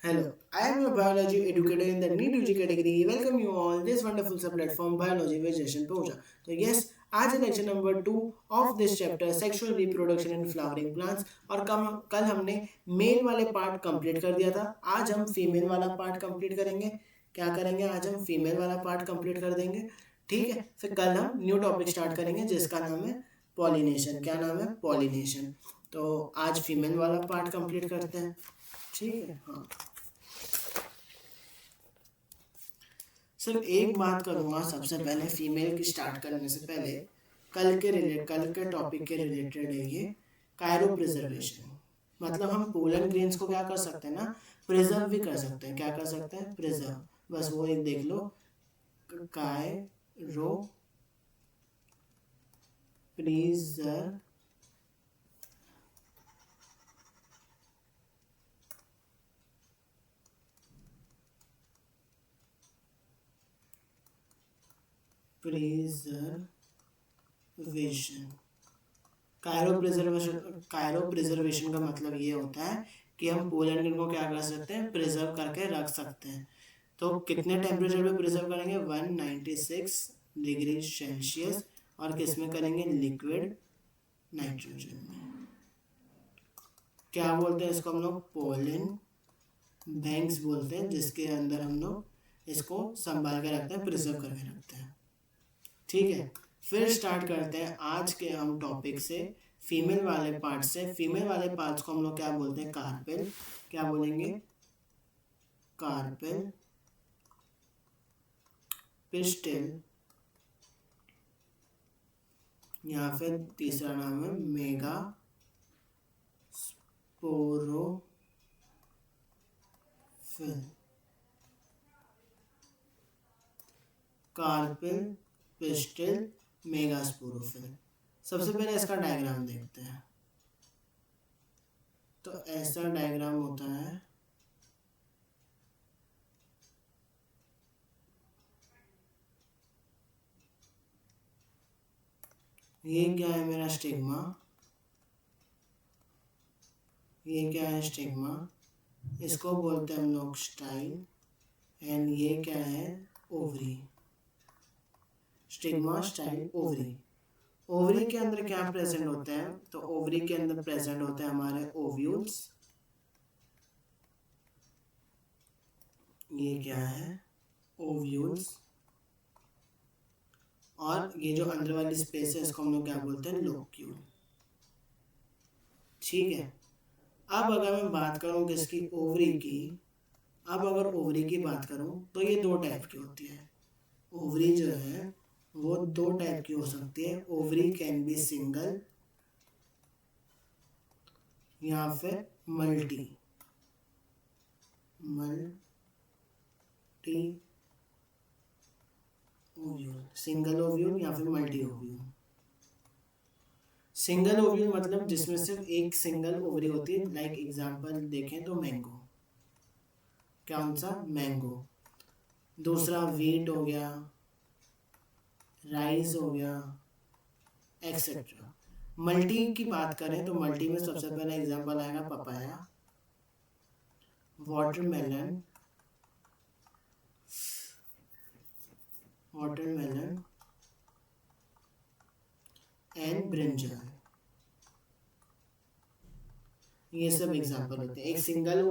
Hello, I am your biology educator in the NEET UG category. Welcome you all this wonderful sub platform Biology with Jason Pooja. तो yes, आज है lecture number 2 of this chapter sexual reproduction in flowering plants और कल हमने mail वाले part complete कर दिया था। आज हम फीमेल वाला पार्ट कंप्लीट करेंगे। क्या करेंगे आज हम फीमेल वाला पार्ट कंप्लीट कर देंगे। ठीक है, फिर कल हम न्यू टॉपिक स्टार्ट करेंगे जिसका नाम है पॉलिनेशन। क्या नाम है? पॉलिनेशन। तो आज फीमेल वाला पार्ट कंप्लीट करते हैं। ठीक है, हाँ। सिर्फ एक बात करूँगा सबसे पहले फीमेल की स्टार्ट करने से पहले। कल के टॉपिक के रिलेटेड है ये कायरो प्रिजर्वेशन। मतलब हम पोलन ग्रेन्स को क्या कर सकते हैं ना, प्रिजर्व भी कर सकते हैं। क्या कर सकते हैं? प्रिजर्व। बस वो एक देख लो, कायरो प्रिजर्वेशन। कायरो प्रिजर्वेशन का मतलब ये होता है कि हम पोलन ग्रेन को क्या कर सकते हैं? प्रिजर्व करके रख सकते हैं। तो कितने टेम्परेचर पे प्रिजर्व करेंगे? 196 डिग्री सेल्सियस। और किस में करेंगे? लिक्विड नाइट्रोजन में। क्या बोलते हैं इसको हम लोग? पोलन बैंक्स बोलते हैं, जिसके अंदर हम लोग इसको संभाल के रखते हैं, प्रिजर्व करके रखते हैं। ठीक है, फिर स्टार्ट करते हैं आज के हम टॉपिक से, फीमेल वाले पार्ट से। फीमेल वाले पार्ट्स को हम लोग क्या बोलते हैं? कार्पेल। क्या बोलेंगे? कार्पेल, पिस्टिल, या फिर तीसरा नाम है mega sporophyll. Carpel, pistil, megasporophyll. सबसे पहले इसका डायग्राम देखते हैं। तो ऐसा डायग्राम होता है। ये क्या है? मेरा स्टिग्मा। ये क्या है? स्टिग्मा। इसको बोलते हैं हम लोग स्टाइल। एंड ये क्या है? Ovary. Stigma, style, ovary. Ovary के अंदर क्या प्रेजेंट होते हैं? तो ओवरी के अंदर प्रेजेंट होते हैं हमारे ओव्यूल्स। ये क्या है? ओव्यूल्स। और ये जो अंदर वाली स्पेस है इसको हम लोग क्या बोलते हैं? लोक्यूल। ठीक है, अब अगर मैं बात करूं किसकी? ओवरी की। अब अगर ओवरी की बात करूं तो ये दो टाइप की होती है। ओवरी जो है वो दो टाइप की हो सकती है। ओवरी कैन बी सिंगल या फिर मल्टी ओव्यूल। सिंगल ओव्यूल या फिर मल्टी ओव्यूल। सिंगल ओव्यूल मतलब जिसमें सिर्फ एक सिंगल ओवरी होती है। लाइक एग्जांपल देखें तो मैंगो। कौन सा? मैंगो। दूसरा वीट हो गया, राइस हो गया, एक्सेट्रा। मल्टी की बात करें तो मल्टी में सबसे पहला एग्जांपल आएगा पपाया, वाटरमेलन, एंड ब्रिंजल। ये सब एग्जांपल होते हैं। एक सिंगल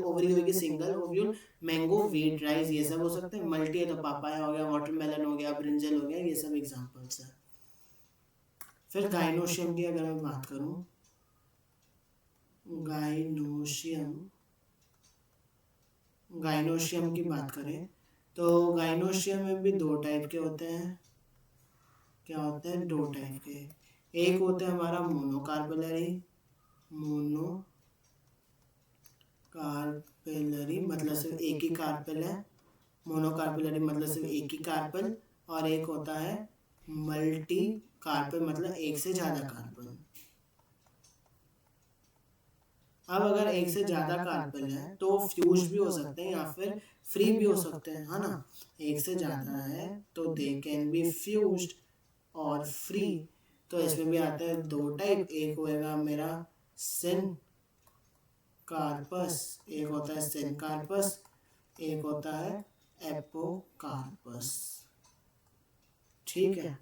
ओवरी होगी, single ovule. Mango, wheat, rice ये सब हो सकते हैं। मल्टी है तो पापाया हो गया, वाटरमेलन हो गया, ब्रिंजल हो गया। ये सब एग्जांपल्स हैं। फिर गाइनोशियम की अगर मैं बात करूं, गाइनोशियम की बात करें तो गाइनोशियम में भी दो टाइप के होते हैं। क्या होते हैं? दो टाइप के। एक होता है हमारा मोनोकार्पेलरी, मतलब सिर्फ एक ही कार्पेल है। मोनोकार्पेलरी मतलब सिर्फ एक ही कार्पेल। और एक होता है मल्टी कार्पेल, मतलब एक से ज्यादा कार्पेल। अब अगर एक से ज्यादा कार्पेल है तो फ्यूज भी हो सकते हैं या फिर फ्री भी हो सकते हैं, है ना। एक से ज्यादा है तो दे कैन बी फ्यूज्ड और फ्री। तो इसमें भी आते हैं दो टाइप। एक होएगा मेरा सिन कार्पस, एक होता है सिनकार्पस, एक होता है एपोकार्पस। ठीक है,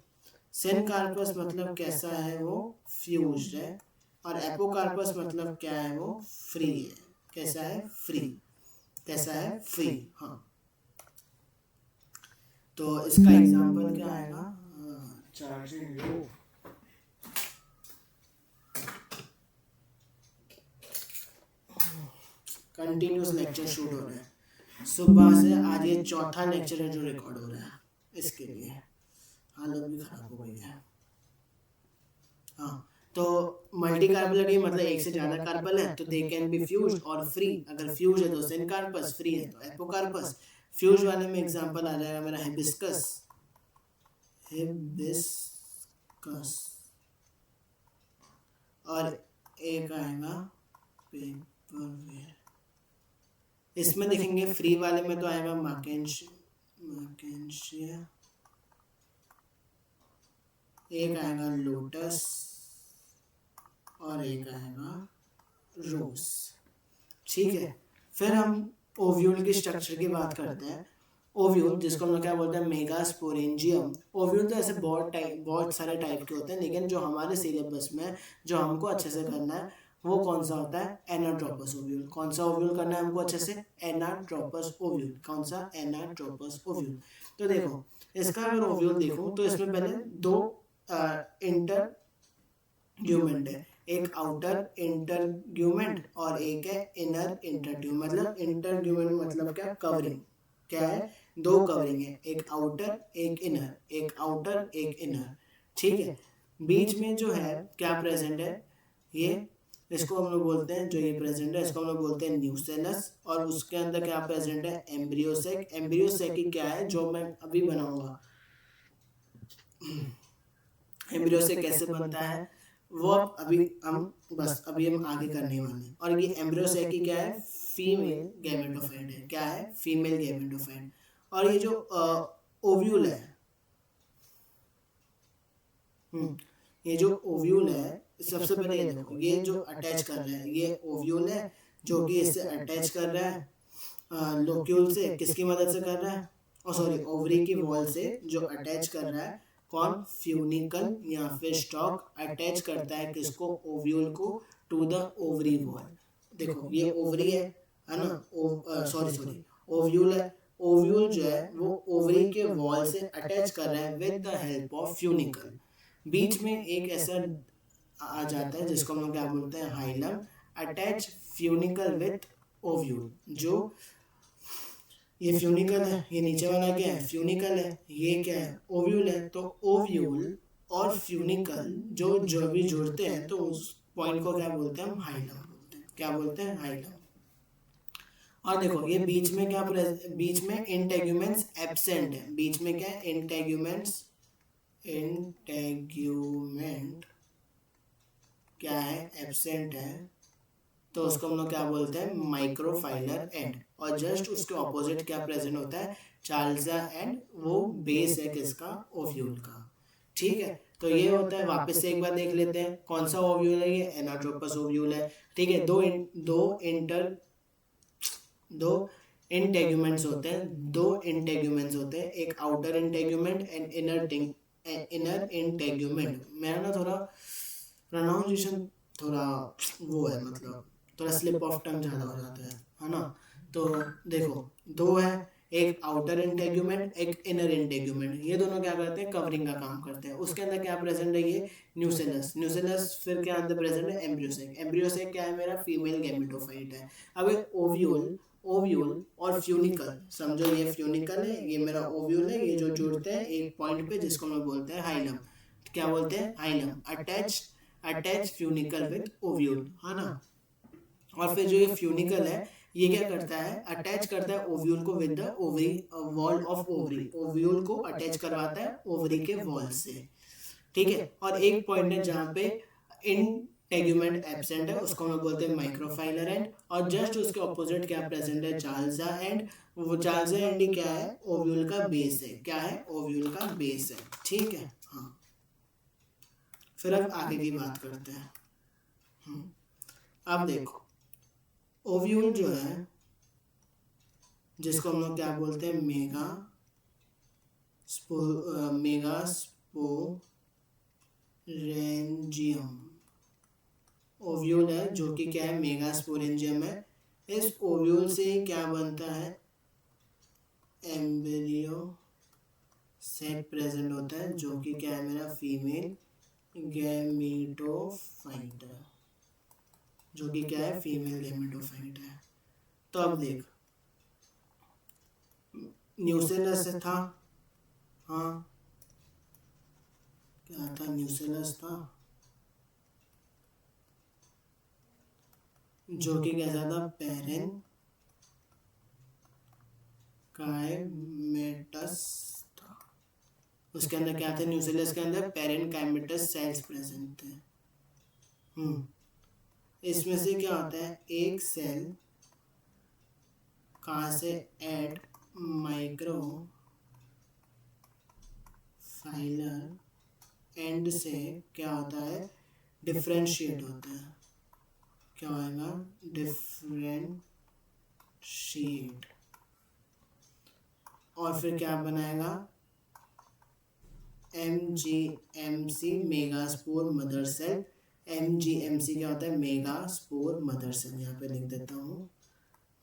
सिनकार्पस मतलब कैसा है, वो फ्यूज्ड है, और एपोकार्पस मतलब क्या है, वो फ्री है। कैसा है, फ्री। कैसा है, फ्री। हाँ, तो इसका एग्जांपल क्या आएगा, चार्जिंग लो। कंटिन्यूस लेक्चर शूट हो रहा है सुबह से, आज ये चौथा लेक्चर है जो रिकॉर्ड हो रहा है, इसके लिए हालत भी खराब हो गई है। हाँ, तो मल्टी कार्बोलेट मतलब एक से ज्यादा कार्बन है, तो दे कैन बी फ्यूज्ड और फ्री। अगर फ्यूज है तो सिनकार्पस, फ्री है तो एपोकार्पस। फ्यूज वाले में एग्जांपल आ जाएगा मेरा हिबिस्कस, हिबिस्कस, और एक आएगा पेपरवेयर। इसमें देखेंगे फ्री वाले में तो आएगा मैकेंशिया, एक आएगा लोटस, और एक आएगा रोज। ठीक है, फिर हम ओव्यूल की स्ट्रक्चर की बात करते हैं। ओव्यूल, जिसको हम लोग क्या बोलते हैं, मेगास्पोरेंजियम। ओव्यूल तो ऐसे बहुत सारे टाइप के होते हैं, लेकिन जो हमारे सिलेबस में जो हमको अच्छे से करना है वो कौन सा होता है, एनाट्रोपस ओव्यूल। कौन सा ओव्यूल करना है हमको अच्छे से, एनाट्रोपस ओव्यूल। कौन सा, एनाट्रोपस ओव्यूल। तो देखो, इसका अगर ओव्यूल देखूं तो इसमें पहले दो इंटरग्यूमेंट है, एक आउटर इंटरग्यूमेंट और एक है इनर इंटरग्यूमेंट। मतलब इंटरग्यूमेंट मतलब क्या, कवरिंग। क्या है, दो कवरिंग है, एक आउटर एक इनर, एक आउटर एक इनर। ठीक है, बीच में जो है क्या प्रेजेंट है, ये इसको हम लोग बोलते हैं, जो ये प्रेजेंट है इसको हम लोग बोलते हैं न्यूसेलस, और उसके अंदर क्या प्रेजेंट है, एम्ब्रियोसेक। एम्ब्रियोसेक क्या है, जो मैं अभी बनाऊंगा। एम्ब्रियोसेक कैसे बनता है वो अभी हम आगे करने वाले हैं। और ये एम्ब्रियोसेक की क्या है, फीमेल गैमेटोफाइट है। क्या है, फीमेल गैमेटोफाइट। और ये जो ओव्यूल है, ये जो ओव्यूल है, सबसे पहले ये देखो, ये जो अटैच कर रहा है ये ओव्यूल है, जो कि इससे अटैच कर रहा है लोक्यूल से। किसकी मदद से कर रहा है, सॉरी, ओवरी की वॉल से जो अटैच कर रहा है। कौन, फ्यूनिकल या फिर स्टॉक अटैच करता है किसको, ओव्यूल को, टू द ओवरी वॉल। देखो ये ओवरी है ना, सॉरी ओव्यूल है। ओव्यूल जो है वो ओवरी के वॉल से अटैच कर रहा है with the help of funicle. बीच में एक ऐसा आ जाता है जिसको हम लोग क्या बोलते हैं, hilum. Attach funicle with ovule. जो ये फ्यूनिकल है, ये नीचे वाला क्या है, फ्यूनिकल है, ये क्या है, ओव्यूल है। तो ओव्यूल और फ्यूनिकल जो भी जुड़ते हैं तो उस पॉइंट को क्या बोलते हैं, हम हाइलम बोलते हैं। क्या बोलते हैं, हाइलम। और देखो ये बीच में क्या, बीच में इंटेग्यूमेंट्स एब्सेंट है। बीच में क्या है, इंटेग्यूमेंट्स, इंटेग्यूमेंट क्या है, एब्सेंट है। तो उसको हम लोग क्या बोलते हैं, माइक्रोफाइलर एंड। और जस्ट उसके ऑपोजिट क्या प्रेजेंट होता है, चार्ल्जा एंड। वो बेस है किसका, ओव्यूल का। ठीक है, तो ये होता है। वापस से एक बार देख लेते हैं कौन सा ओव्यूल है, ये एनाट्रोपस ओव्यूल है। ठीक है, दो इंटेग्यूमेंट्स होते हैं, एक outer integument and inner integument. मेरा ना थोड़ा प्रोनाउंसिएशन थोड़ा वो है, मतलब थोड़ा स्लिप ऑफ टंग ज़्यादा हो जाता है ना। तो देखो, दो है, एक आउटर इंटेग्यूमेंट एक इनर इंटेग्यूमेंट। ये दोनों क्या करते हैं, कवरिंग का काम करते हैं। उसके अंदर क्या प्रेजेंट है, ये न्यूसेलस। फिर क्या अंदर प्रेजेंट है, एम्ब्रियोसेक। एम्ब्रियोसेक क्या है, मेरा फीमेल गैमेटोफाइट है। अब ओव्यूल और फ्यूनिकल, समझो ये फ्यूनिकल है, ये मेरा ओव्यूल है। ये जो जुड़ते हैं एक पॉइंट पे जिसको हम लोग बोलते हैं हाइलम। क्या बोलते हैं, hilum. Attach funicle with ovule, है ना। और फिर जो ये फ्यूनिकल है ये क्या करता है, अटैच करता है ओव्यूल को with the ovary wall of ovary. Ovule को अटैच करवाता है ओवरी के वॉल से। ठीक है, और एक पॉइंट है जहाँ पे इंटेग्यूमेंट एब्सेंट है, उसको हम लोग बोलते हैं माइक्रोफाइलर एंड। और जस्ट उसके ऑपोजिट क्या प्रेजेंट है, चार्ल्जा एंड। वो चार्ल्जा एंड ही क्या है, ओव्यूल का बेस है। क्या है, ओव्यूल का बेस है। ठीक है, हाँ। फिर अब आगे की बात करते हैं। अब देखो, ओव्यूल जो है, जिसको हम लोग क्या बोलते हैं, मेगास्पोरेंजियम ओव्यूल है, जो कि क्या है, मेगास्पोरेंजियम है। इस ओव्यूल से क्या बनता है, एम्ब्रियो सेक प्रेजेंट होता है, जो कि क्या है मेरा, फीमेल गैमेटोफाइट है, जो कि क्या है, फीमेल गैमेटोफाइट है। तो अब देख, न्यूसेलस था, हाँ क्या था, न्यूसेलस था, जो कि कैसा था, पेरेन काइमेटस था। उसके अंदर क्या था, न्यूसेलस के अंदर पेरेन काइमेटस सेल्स प्रेजेंट थे। इसमें से क्या होता है, एक सेल कहाँ से, एट माइक्रो फाइलर एंड से क्या होता है, डिफरेंशिएट होता है। क्या होगा, डिफरेंशिएट, और फिर क्या बनाएगा, MGMC megaspore mother cell. MGMC क्या होता है, मेगास्पोर मदर सेल। यहाँ पे लिख देता हूँ,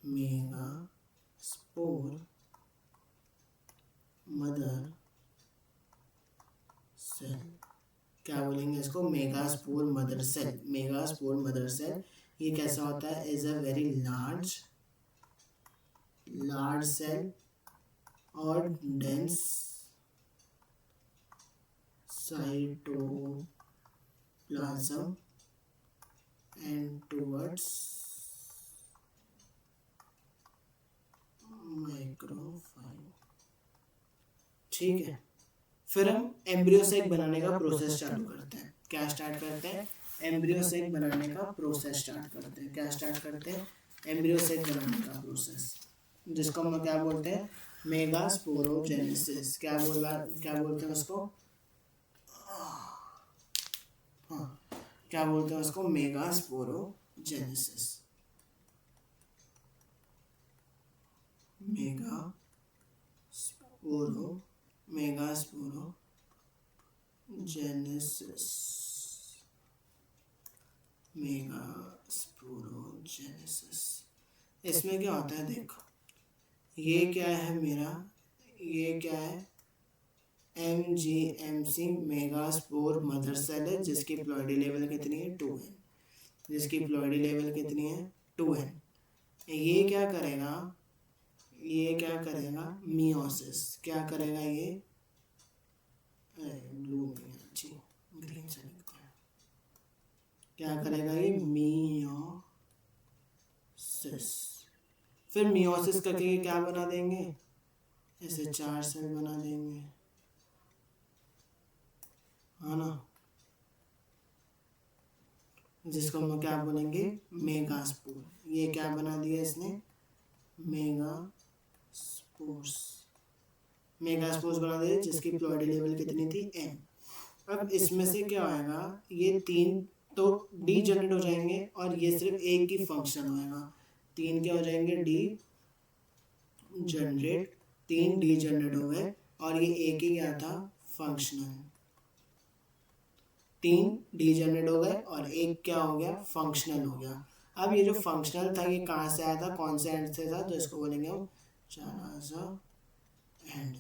मेगास्पोर मदर सेल। क्या बोलेंगे इसको, megaspore mother cell. Megaspore mother cell ये कैसा होता है, is a very large cell और dense cytoplasm and towards micropyle. ठीक है, फिर हम एम्ब्रियो सेक बनाने का प्रोसेस चालू करते हैं। क्या स्टार्ट करते हैं, एम्ब्रियो सेक बनाने का प्रोसेस स्टार्ट करते हैं। क्या स्टार्ट करते हैं, एम्ब्रियो सेक बनाने का प्रोसेस, जिसको हम क्या बोलते हैं, मेगास्पोरोजेनेसिस। क्या बोलते हैं उसको, हाँ क्या बोलते हैं उसको, मेगास्पोरोजेनेसिस। मेगास्पोरोजेनेसिस। इसमें क्या होता है, देखो ये क्या है मेरा, ये क्या है, MGMC मेगास्पोर मदर सेल है, जिसकी प्लॉइडी लेवल कितनी है, 2n। जिसकी प्लॉइडी लेवल कितनी है, 2n। ये क्या करेगा, मियोसिस। क्या करेगा ये, ब्लू नहीं अच्छी, ग्रीन से लिखते हैं। क्या करेगा ये, मियोसिस। फिर मियोसिस करके ये क्या बना देंगे, ऐसे 4 सेल बना देंगे, है ना, जिसको हम क्या बोलेंगे, मेगास्पोर। ये क्या बना दिया इसने, मेगास्पोर्स बना दिया, जिसकी प्लॉइडी लेवल कितनी थी, n। अब इसमें से क्या होगा, ये 3 तो डी जनरेट हो जाएंगे, और ये सिर्फ एक ही फंक्शन होएगा। 3 क्या हो जाएंगे, डी जनरेट, 3 डी जनरेट हो गए, और ये एक ही क्या था, फंक्शनल। 3 डी जनरेट हो गए और एक क्या हो गया, फंक्शनल हो गया। अब ये जो फंक्शनल था, ये कहाँ से आया था, कौन से एंड से था, तो इसको बोलेंगे हम चलाजा एंड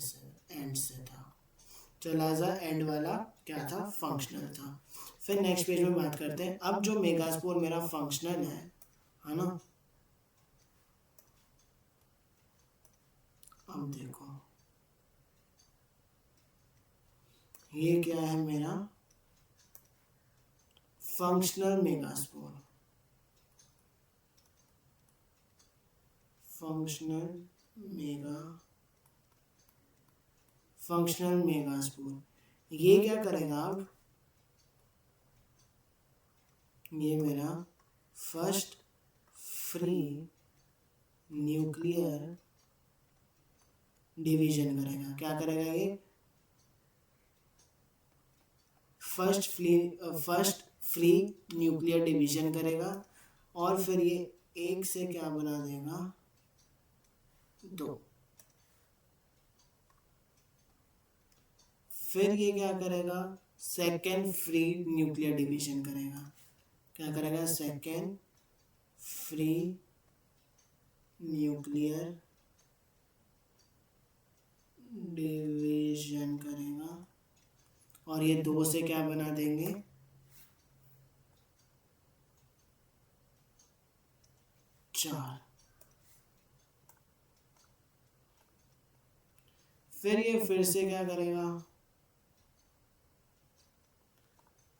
से था। चलाजा एंड वाला क्या था, फंक्शनल था। फिर नेक्स्ट पेज में बात करते हैं। अब जो मेगास्पोर मेरा फंक्शनल है ना, अब देखो ये क्या है मेरा, फंक्शनल मेगास्पोर। फंक्शनल मेगास्पोर ये क्या करेगा, अब ये मेरा फर्स्ट फ्री न्यूक्लियर डिवीजन करेगा। क्या करेगा ये, फर्स्ट फ्री न्यूक्लियर डिवीजन करेगा, और फिर ये एक से क्या बना देगा, 2। फिर ये क्या करेगा, सेकेंड फ्री न्यूक्लियर डिवीजन करेगा। क्या करेगा, सेकेंड फ्री न्यूक्लियर डिवीजन करेगा और ये 2 से क्या बना देंगे, 4। फिर ये फिर से क्या करेगा,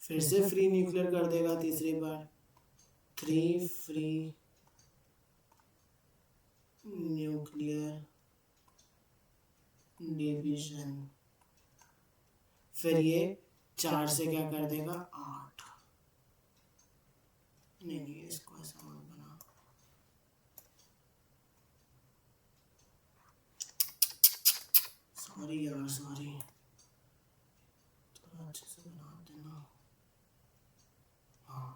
फिर से फ्री न्यूक्लियर कर देगा तीसरी बार, 3 फ्री न्यूक्लियर डिवीजन। फिर ये 4 से क्या कर देगा, 8। नहीं इसको ऐसा मत बना, सॉरी यार सॉरी, थोड़ा अच्छे से बना देना। हाँ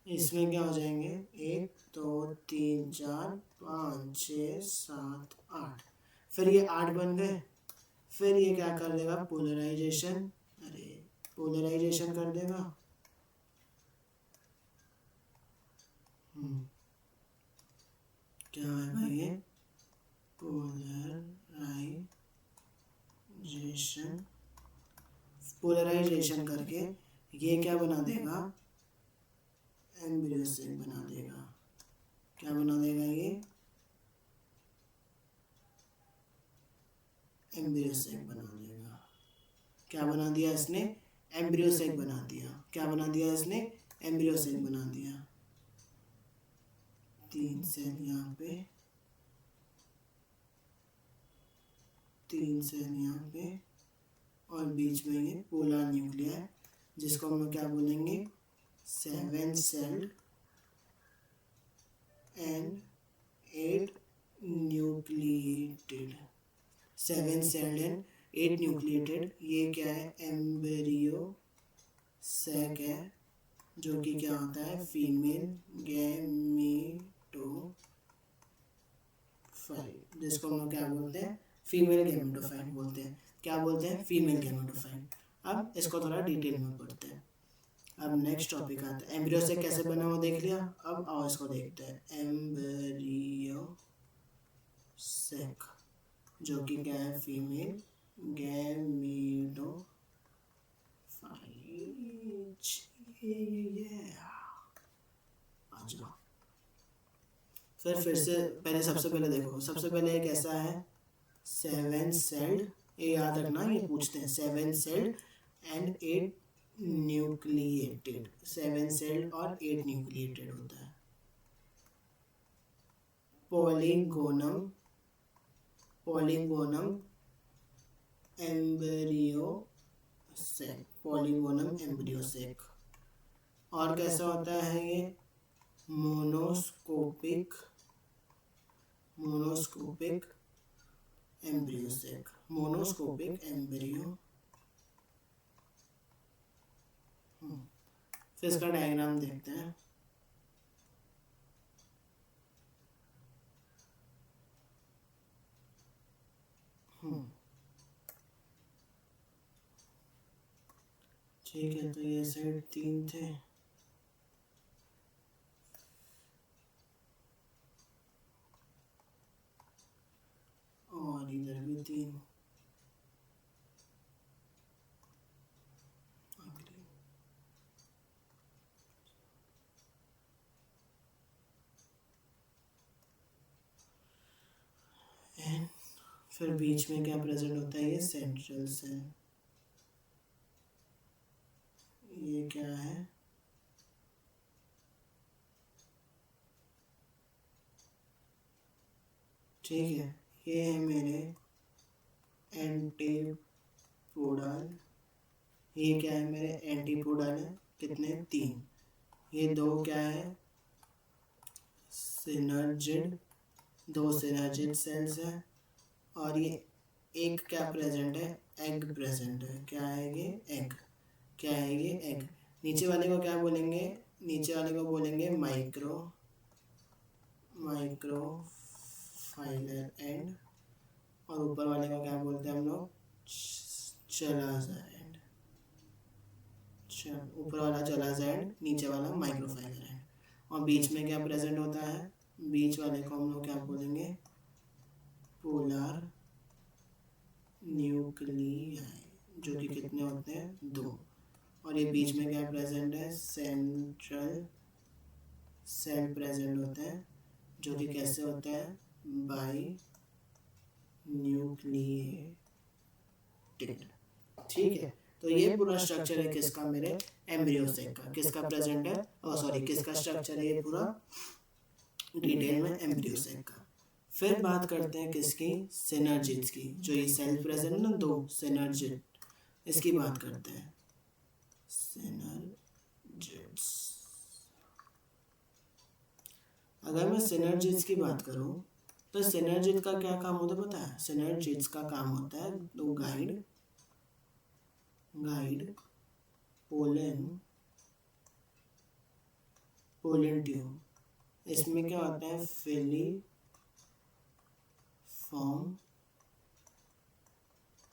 इसमें क्या हो जाएंगे, 1 2 3 4 5 6 7 8। फिर ये 8 बन गए। फिर ये क्या कर देगा, पोलराइजेशन, अरे पोलराइजेशन कर देगा। क्या है ये, पोलराइजेशन। पोलराइजेशन करके ये क्या बना देगा, एम्ब्रियो सेक बना देगा। क्या बना देगा ये, एम्ब्रियो सेक बना देगा। क्या बना दिया इसने, एम्ब्रियो सेक बना दिया। क्या बना दिया इसने, एम्ब्रियो सेक बना दिया। 3 सेल यहाँ पे, 3 सेल यहाँ पे और बीच में ये पोलर न्यूक्लियर, जिसको हम लोग क्या बोलेंगे, 7 cell and 8 nucleated. 7 cell and 8 nucleated, ये क्या है, एम्ब्रियो सैक है, जो कि क्या होता है, फीमेल गैमेटोफाइट, जिसको हम लोग क्या बोलते हैं, फीमेल गैमेटोफाइट बोलते हैं। क्या बोलते हैं, फीमेल गैमेटोफाइट। अब इसको थोड़ा डिटेल में पढ़ते हैं। अब नेक्स्ट टॉपिक आता है, एम्ब्रियो से कैसे बना हुआ देख लिया। अब आओ इसको देखते हैं, एम्ब्रियो सेक, जो कि क्या है, फीमेल गैमेटोफाइट। फिर से पहले सबसे पहले देखो, सबसे पहले एक ऐसा है 7 सेल्ड, ये याद रखना, ये पूछते हैं 7 सेल्ड एंड 8 न्यूक्लिएटेड। 7 सेल्ड और 8 न्यूक्लिएटेड होता है। Polygonum, polygonum embryo sac, polygonum embryo sac. और कैसा होता है ये, मोनोस्कोपिक, मोनोस्कोपिक एम्ब्रियो सेक, मोनोस्कोपिक एम्ब्रियो। फिर इसका डायग्राम देखते हैं। ठीक है, तो ये साइड 3 थे, और इधर भी 3। फिर बीच में क्या प्रेजेंट होता है, ये सेंट्रल सेल। ये क्या है, ठीक है, ये है मेरे एंटीपोडल। ये क्या है, मेरे एंटीपोडल है, कितने, 3। ये 2 क्या है, सिनर्जिड, 2 सिनर्जिड सेल्स है। और ये एक क्या प्रेजेंट है, एग प्रेजेंट है। क्या है ये, एग। क्या है ये, एग। नीचे वाले को क्या बोलेंगे, नीचे वाले को बोलेंगे माइक्रो माइक्रोफाइलर एंड, और ऊपर वाले को क्या बोलते हैं हम लोग, चलाज़ा एंड। ऊपर वाला चलाज़ा एंड, नीचे वाला माइक्रोफाइलर एंड। और बीच में क्या प्रेजेंट होता है, बीच वाले को हम लोग क्या बोलेंगे, पोलर न्यूक्लियाई, जो कि कितने होते हैं, 2। और ये बीच में क्या प्रेजेंट है, सेंट्रल सेल प्रेजेंट होते हैं, जो कि कैसे होते हैं, बाई न्यूक्लिएटेड। ठीक है, तो ये पूरा स्ट्रक्चर है किसका, मेरे एम्ब्रियोसेक का। किसका प्रेजेंट है, सॉरी किसका स्ट्रक्चर है ये पूरा डिटेल में, एम्ब्रियोसेक का। फिर बात करते हैं किसकी, सिनर्जिड्स की, जो ये सेल प्रेजेंट ना 2 सिनर्जिड, इसकी बात करते हैं, सिनर्जिड्स। अगर मैं सिनर्जिड्स की बात करूं तो सिनर्जिड का क्या काम होता है पता है, सिनर्जिड्स का काम होता है तो गाइड पोलन ट्यूब। इसमें क्या होता है, फिलीफॉर्म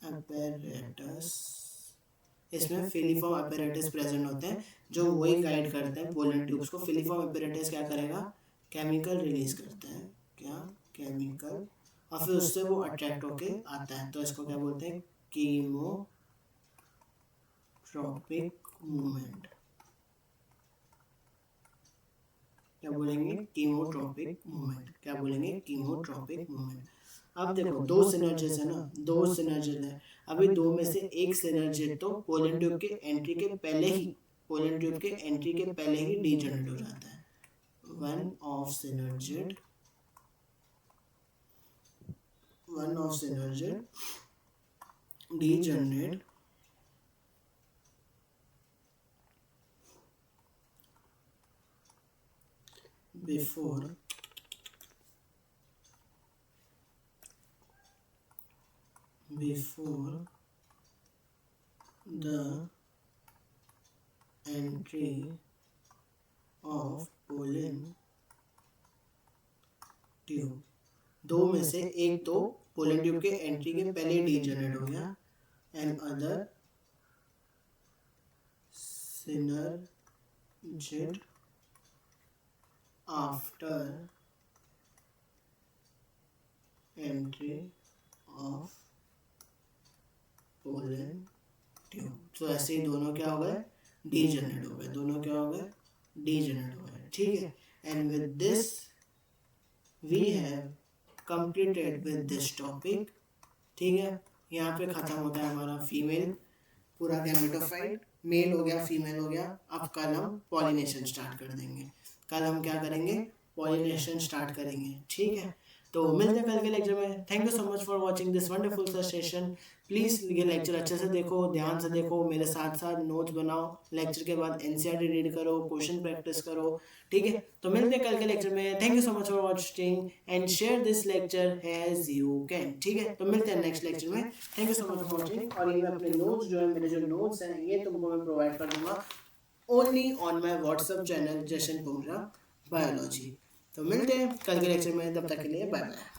apparatus, इसमें फिलीफॉर्म apparatus प्रेजेंट होते हैं, जो वही गाइड करते हैं पोलन ट्यूब्स को। फिलीफॉर्म apparatus क्या करेगा, केमिकल रिलीज करता है, क्या, केमिकल, और फिर उससे वो अट्रैक्ट होके आता है, तो इसको क्या बोलते हैं, कीमोट्रॉपिक मूवमेंट। क्या बोलेंगे, कीमोट्रॉपिक मूवमेंट। क्या बोलेंगे, कीमोट्रॉपिक मूवमेंट। अब देखो 2 सिनर्जिड है ना, 2 सिनर्जिड है। अभी 2 में से एक सिनर्जिड तो पोलन ट्यूब के एंट्री के पहले ही, पोलन ट्यूब के एंट्री के पहले ही डीजनरेट हो जाता है। one of synergid degenerate before the entry of pollen tube. 2 में से एक तो पोलन ट्यूब के एंट्री के पहले डीजनरेट हो गया, and other synergid after entry of pollen tube. तो ऐसे ही दोनों क्या हो गए, डीजनरेट हो गए, दोनों क्या हो गए, डीजनरेट हो गए। ठीक है, and with this we have completed with this topic. ठीक है, यहाँ पे खत्म होता है हमारा फीमेल पूरा गैमेटोफाइट, मेल हो गया, फीमेल हो गया। अब कल हम पॉलिनेशन स्टार्ट कर देंगे। कल हम क्या करेंगे, पॉलिनेशन स्टार्ट करेंगे। ठीक है, तो मिलते हैं कल के लेक्चर में। Thank you so much for watching this wonderful session. Please ये लेक्चर अच्छे से देखो, ध्यान से देखो, मेरे साथ साथ नोट्स बनाओ, लेक्चर के बाद एनसीईआरटी रीड करो, क्वेश्चन प्रैक्टिस करो। ठीक है, तो मिलते हैं कल के लेक्चर में। Thank you so much for watching and share this lecture as you can. ठीक है, तो मिलते हैं नेक्स्ट लेक्चर में। Thank you so much for watching. और ये मैं अपने नोट्स जो है, मेरे जो नोट्स हैं ये तुमको मैं प्रोवाइड कर दूंगा only on my WhatsApp channel Jashan Pumra biology. तो मिलते हैं कल के लेक्चर में, तब तक के लिए बाय बाय।